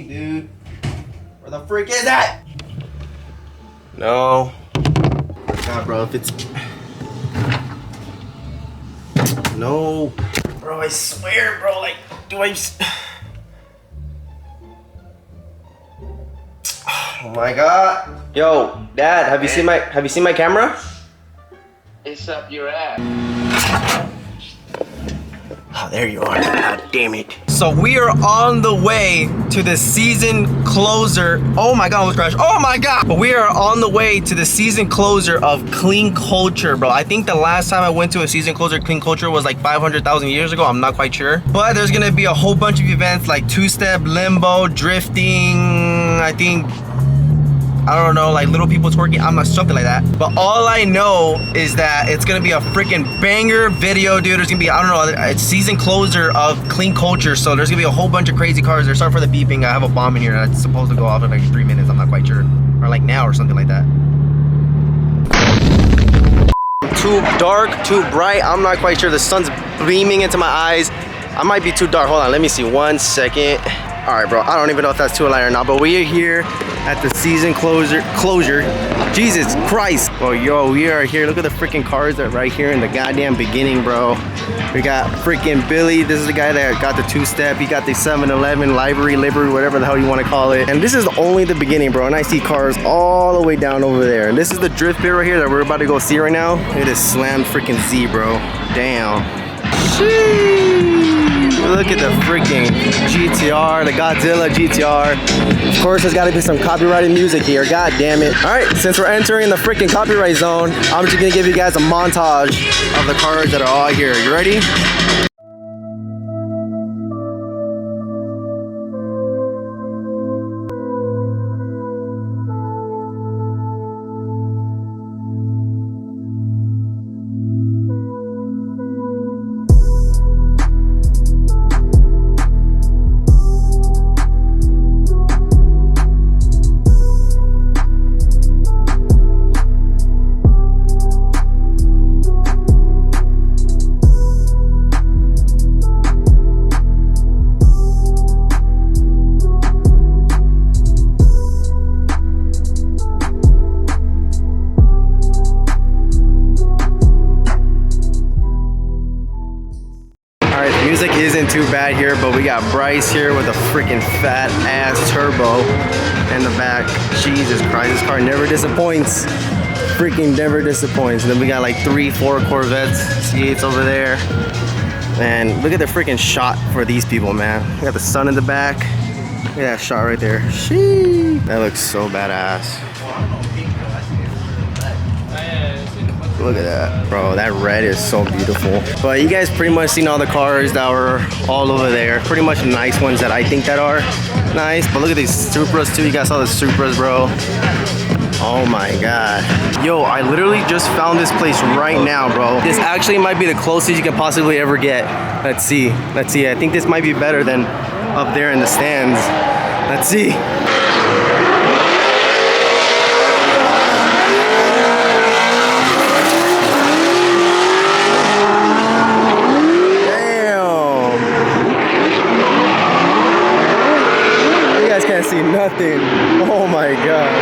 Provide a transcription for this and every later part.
beeping, dude. Where the frick is that? No. God, bro, if it's... No. Bro, I swear, bro, like, do I... Oh my god. Yo, Dad, have you seen my camera? It's up your ass. Oh, there you are. God damn it. So we are on the way to the season closer. Oh my god, I almost crashed. Oh my god. But we are on the way to the season closer of Clean Culture, bro. I think the last time I went to a season closer Clean Culture was like 500,000 years ago. I'm not quite sure. But there's gonna be a whole bunch of events like two-step, limbo, drifting, I think, I don't know, like little people twerking, I'm not, something like that. But all I know is that it's gonna be a freaking banger video, dude. There's gonna be, I don't know, it's season closer of Clean Culture, so there's gonna be a whole bunch of crazy cars there. Sorry for the beeping, I have a bomb in here that's supposed to go off in like 3 minutes, I'm not quite sure. Or like now or something like that. Too dark, too bright, I'm not quite sure. The sun's beaming into my eyes. I might be too dark, hold on, let me see, 1 second. All right, bro, I don't even know if that's too light or not, but we are here at the season closure. Jesus Christ. Well, yo, we are here. Look at the freaking cars that are right here in the goddamn beginning, bro. We got freaking Billy. This is the guy that got the two-step. He got the 7-Eleven livery, whatever the hell you want to call it. And this is only the beginning, bro. And I see cars all the way down over there. And this is the drift pit right here that we're about to go see right now. Look at this slammed freaking Z, bro. Damn. Sheesh. Look at the freaking GTR, the Godzilla GTR. Of course, there's got to be some copyrighted music here. God damn it. All right, since we're entering the freaking copyright zone, I'm just gonna give you guys a montage of the cars that are all here. You ready? Music isn't too bad here, but we got Bryce here with a freaking fat ass turbo in the back. Jesus Christ, this car never disappoints. Freaking never disappoints. And then we got like 3-4 Corvettes, C8s over there. And look at the freaking shot for these people, man. We got the sun in the back. Look at that shot right there. Sheesh. That looks so badass. Look at that, bro. That red is so beautiful. But you guys pretty much seen all the cars that were all over there. Pretty much nice ones that I think that are nice. But look at these Supras too. You guys saw the Supras, bro. Oh my god. Yo, I literally just found this place right now, bro. This actually might be the closest you can possibly ever get. Let's see. Let's see. I think this might be better than up there in the stands. Let's see. See nothing. Oh my god.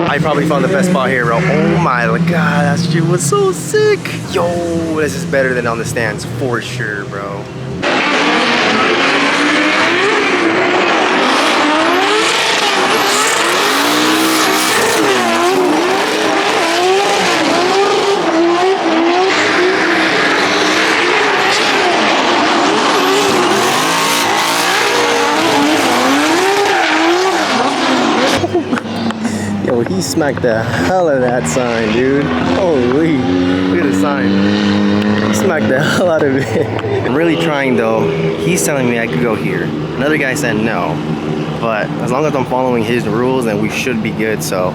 I probably found the best spot here, bro. Oh my god, that shit was so sick. Yo, this is better than on the stands for sure, bro. he smacked the hell out of that sign, dude. Holy, look at the sign. He smacked the hell out of it. I'm really trying though. He's telling me I could go here. Another guy said no. But as long as I'm following his rules, then we should be good. So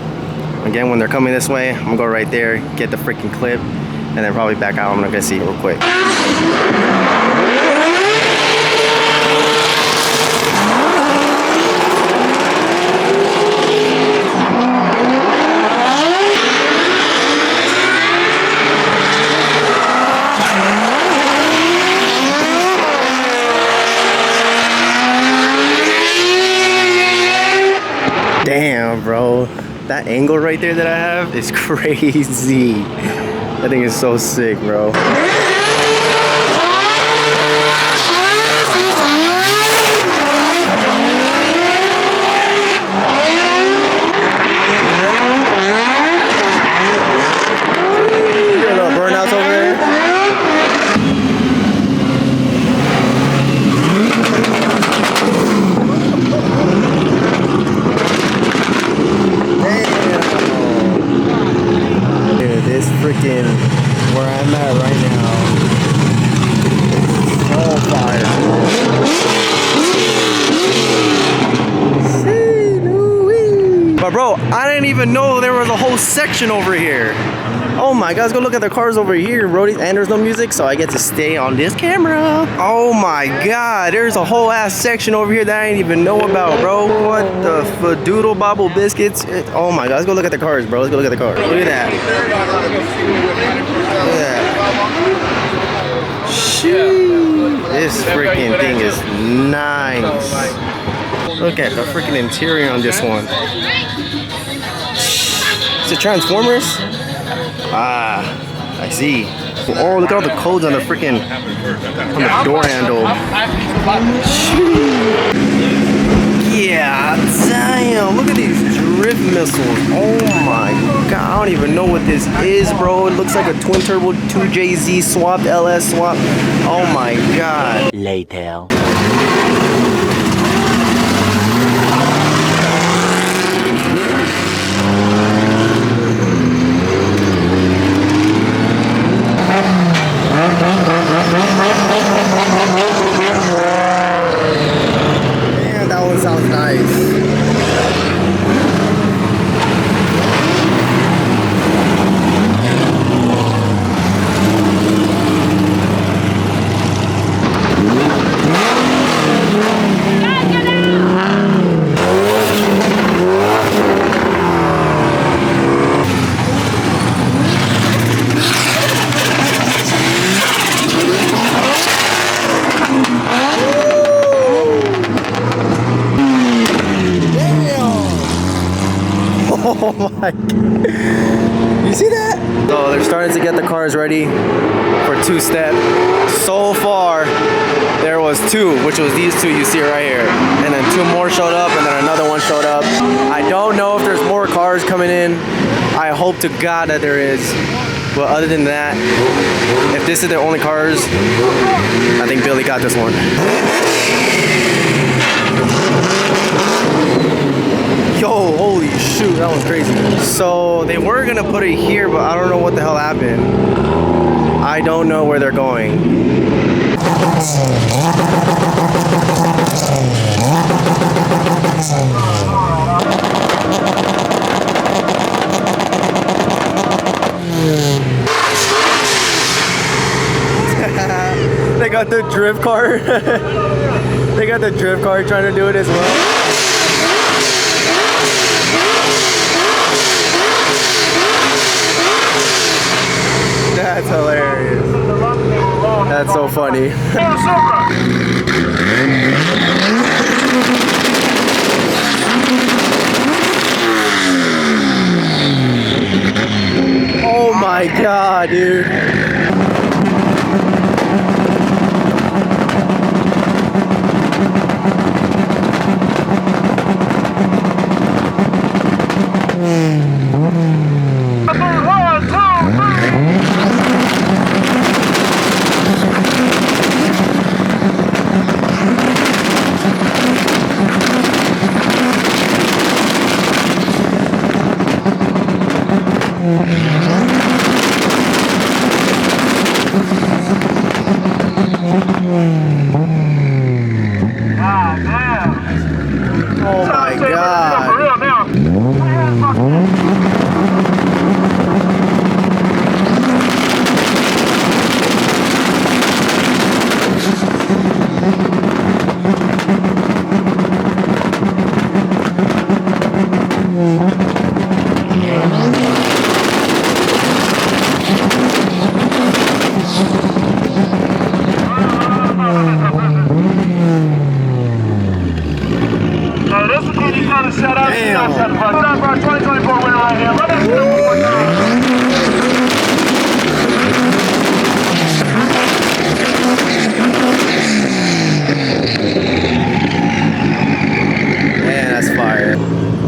again, when they're coming this way, I'm gonna go right there, get the freaking clip, and then probably back out. I'm gonna see it real quick. Damn, bro. That angle right there that I have is crazy. That thing is so sick, bro. Burnouts over there. This freaking where I'm at right now. Oh fire. But bro, I didn't even know there was a whole section over here. Oh my god, let's go look at the cars over here, bro. And there's no music, so I get to stay on this camera. Oh my god, there's a whole ass section over here that I didn't even know about, bro. What the fadoodle bobble biscuits? Oh my god, let's go look at the cars, bro. Let's go look at the cars. Look at that. Look at that. Sheesh. This freaking thing is nice. Look at the freaking interior on this one. Is it Transformers? Ah, I see. Oh, look at all the codes on the freaking on the door handle. Yeah, damn. Look at these drift missiles. Oh my god, I don't even know what this is, bro. It looks like a twin turbo 2JZ swapped, LS swap. Oh my god. Later. Man, that one sounds nice. Oh my god. You see that? So they're starting to get the cars ready for two-step. So far, there was two, which was these two you see right here. And then two more showed up, and then another one showed up. I don't know if there's more cars coming in. I hope to God that there is. But other than that, if this is their only cars, I think Billy got this one. Yo, holy shoot, that was crazy. So they were gonna put it here, but I don't know what the hell happened. I don't know where they're going. They got the drift car. They got the drift car trying to do it as well. That's hilarious. That's so funny. Oh my god, dude. Oh my God.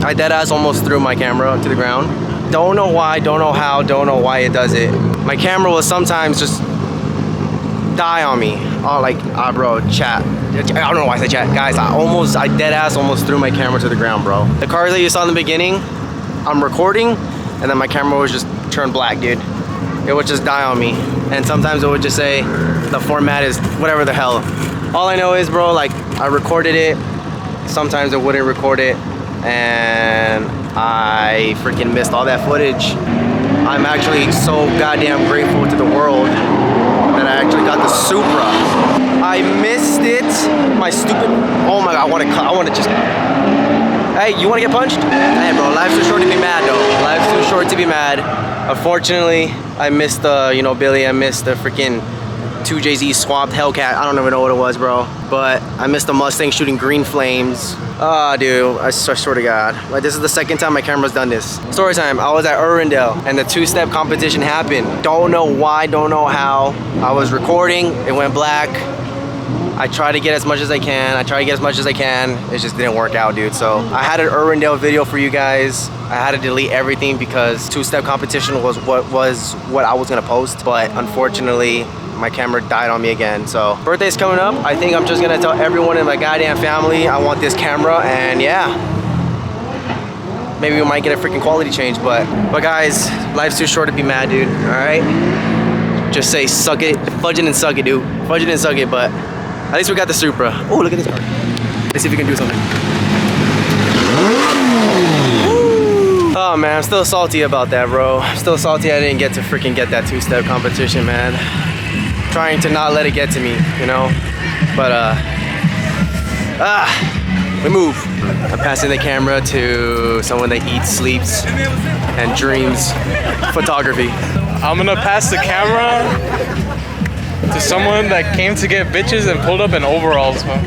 I deadass almost threw my camera to the ground. Don't know why, don't know how, don't know why it does it. My camera will sometimes just die on me. Oh, like, bro, chat. I don't know why I said chat. Guys, I deadass almost threw my camera to the ground, bro. The cars that you saw in the beginning, I'm recording, and then my camera was just turned black, dude. It would just die on me. And sometimes it would just say, the format is whatever the hell. All I know is, bro, like, I recorded it. Sometimes it wouldn't record it. And I freaking missed all that footage. I'm actually so goddamn grateful to the world that I actually got the Supra. I missed it. My stupid, oh my God, I wanna just, hey, you wanna get punched? Hey bro, life's too short to be mad though. Life's too short to be mad. Unfortunately, I missed the, you know, Billy, I missed the freaking 2JZ swapped Hellcat. I don't even know what it was, bro. But I missed the Mustang shooting green flames. Ah, dude, I swear to God. Like, this is the second time my camera's done this. Story time, I was at Irwindale and the two-step competition happened. Don't know why, don't know how. I was recording, it went black. I try to get as much as I can. It just didn't work out, dude. So I had an Irwindale video for you guys. I had to delete everything because two-step competition was what I was gonna post. But unfortunately, my camera died on me again. So birthday's coming up. I think I'm just gonna tell everyone in my goddamn family I want this camera, and yeah, maybe we might get a freaking quality change. But guys, life's too short to be mad, dude. All right, just say suck it, fudge it and suck it, dude. Fudge it and suck it. But at least we got the Supra. Oh, look at this car. Let's see if we can do something. Oh man, I'm still salty about that, bro. I'm still salty I didn't get to freaking get that two-step competition, man. Trying to not let it get to me, you know? But we move. I'm passing the camera to someone that eats, sleeps, and dreams photography. I'm gonna pass the camera to someone that came to get bitches and pulled up in overalls, man.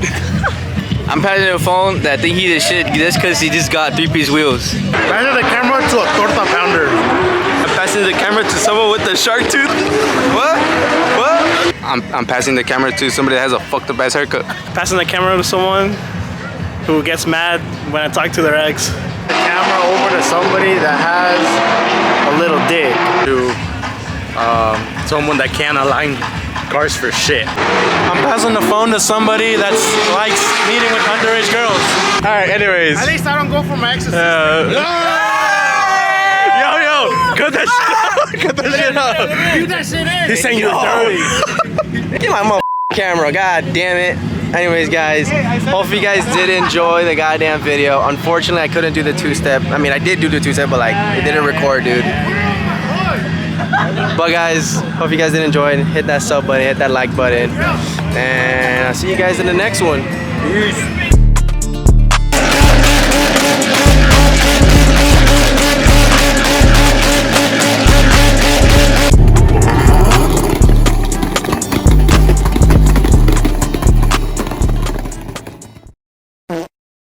I'm passing the phone that think he did shit just because he just got 3-piece wheels. Passing the camera to a torta pounder. I'm passing the camera to someone with a shark tooth. What? I'm passing the camera to somebody that has a fucked up ass haircut. Passing the camera to someone who gets mad when I talk to their ex. The camera over to somebody that has a little dick. To someone that can't align cars for shit. I'm passing the phone to somebody that likes meeting with underage girls. All right, anyways. At least I don't go for my exes. Yo, cut that shit out. Cut that shit out. Leave that shit in. He's saying you're dirty. Get my motherfucking camera, god damn it. Anyways, guys, hopefully you guys did enjoy the goddamn video. Unfortunately, I couldn't do the two-step. I mean, I did do the two-step, but like, it didn't record, dude. But guys, hope you guys did enjoy it. Hit that sub button, hit that like button. And I'll see you guys in the next one. Peace.